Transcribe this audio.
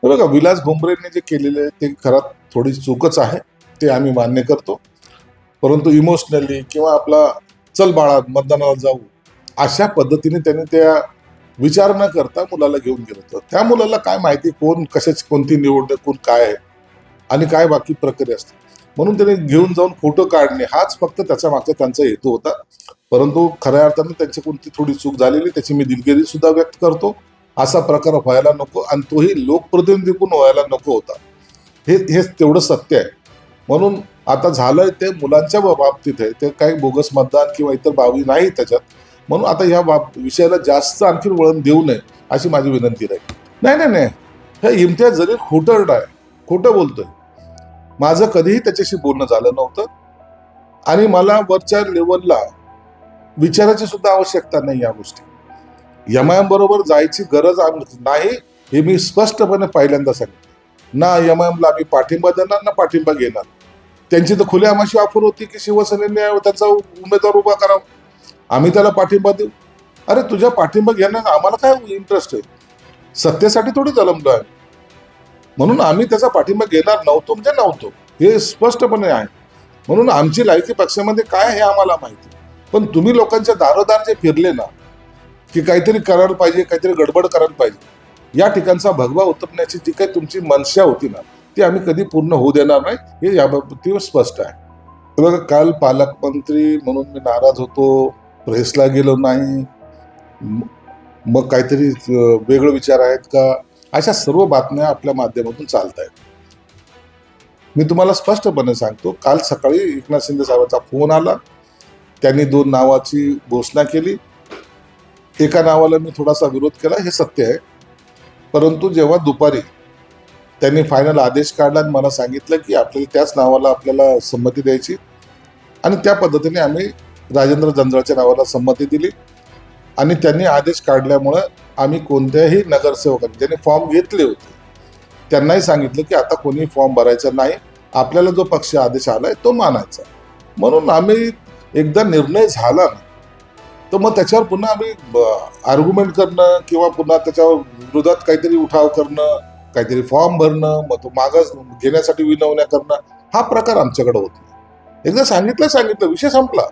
हे बघा, विलास भुमरेंनी जे केलेले आहे ते खरंच थोडी चूकच आहे, ते आम्ही मान्य करतो. परंतु इमोशनली किंवा आपला चल बाळा मतदानाला जाऊ अशा पद्धतीने त्यांनी त्या विचार न करता मुलाला घेऊन गेलं होतं. त्या मुलाला काय माहिती कोण कशाची कोणती निवड कोण काय आहे आणि काय बाकी प्रक्रिया असते, म्हणून त्याने घेऊन जाऊन फोटो काढणे हाच फक्त त्याच्या मागचा त्यांचा हेतू होता. परंतु खऱ्या अर्थाने त्यांची कोणती थोडी चूक झालेली त्याची मी दिलगिरी सुद्धा व्यक्त करतो. असा प्रकार व्हायला नको आणि तोही लोकप्रतिनिधीकडून व्हायला नको होता. हे तेवढं सत्य आहे. म्हणून आता झालंय ते मुलांच्या बाबतीत आहे, ते काही बोगस मतदान किंवा इतर बाबी नाही त्याच्यात. म्हणून आता ह्या विषयाला जास्त आणखी वळण देऊ नये अशी माझी विनंती राहील. नाही नाही नाही, हे इम्तियाज जलील खोटरडा आहे, खोटं बोलतोय. माझं कधीही त्याच्याशी बोलणं झालं नव्हतं आणि मला वरच्या लेवलला विचारायची सुद्धा आवश्यकता नाही या गोष्टी. एमआयएम बरोबर जायची गरज नाही हे मी स्पष्टपणे पहिल्यांदा सांगितलं. ना एमआयएमला आम्ही पाठिंबा देणार ना पाठिंबा घेणार. त्यांची तर खुल्या आमाशी ऑफर होती की शिवसेनेने त्याचा उमेदवार उभा करावा, आम्ही त्याला पाठिंबा देऊ. अरे तुझ्या पाठिंबा घेण्यात आम्हाला काय इंटरेस्ट आहे? सत्तेसाठी थोडी जलमलो आहे, म्हणून आम्ही त्याचा पाठिंबा घेणार नव्हतो म्हणजे नव्हतो, हे स्पष्टपणे आहे. म्हणून आमची लायकी पक्षामध्ये काय हे आम्हाला माहिती. पण तुम्ही लोकांच्या दारोदार जे फिरले ना की काहीतरी करायला पाहिजे, काहीतरी गडबड करायला पाहिजे, या ठिकाणचा भगवा उतरण्याची जी काही तुमची मनशा होती ना ती आम्ही कधी पूर्ण होऊ देणार नाही, हे या बाबतीवर स्पष्ट आहे. बघा, काल पालकमंत्री म्हणून मी नाराज होतो, प्रेसला गेलो नाही, मग काहीतरी वेगळे विचार आहेत का, अशा सर्व बातम्या आपल्या माध्यमातून चालत आहेत. मी तुम्हाला स्पष्टपणे सांगतो, काल सकाळी एकनाथ शिंदे साहेबांचा फोन आला, त्यांनी 2 नावाची घोषणा केली. एका नावाला मी थोडासा विरोध केला, हे सत्य आहे. परंतु जेव्हा दुपारी त्यांनी फायनल आदेश काढला आणि मला सांगितलं की आपल्याला त्याच नावाला आपल्याला संमती द्यायची, आणि त्या पद्धतीने आम्ही राजेंद्र जंजाळच्या नावाला संमती दिली. आणि त्यांनी आदेश काढल्यामुळं आम्ही कोणत्याही नगरसेवकांनी ज्यांनी फॉर्म घेतले होते त्यांनाही सांगितलं की आता कोणी फॉर्म भरायचा नाही, आपल्याला जो पक्ष आदेश आलाय तो मानायचा. म्हणून आम्ही एकदा निर्णय झाला ना तर मग त्याच्यावर पुन्हा आम्ही आर्ग्युमेंट करणं किंवा पुन्हा त्याच्यावर विरोधात काहीतरी उठाव करणं, काहीतरी फॉर्म भरणं, मग तो मागास घेण्यासाठी विनवण्या करणं, हा प्रकार आमच्याकडे होत नाही. एकदा सांगितलं विषय संपला.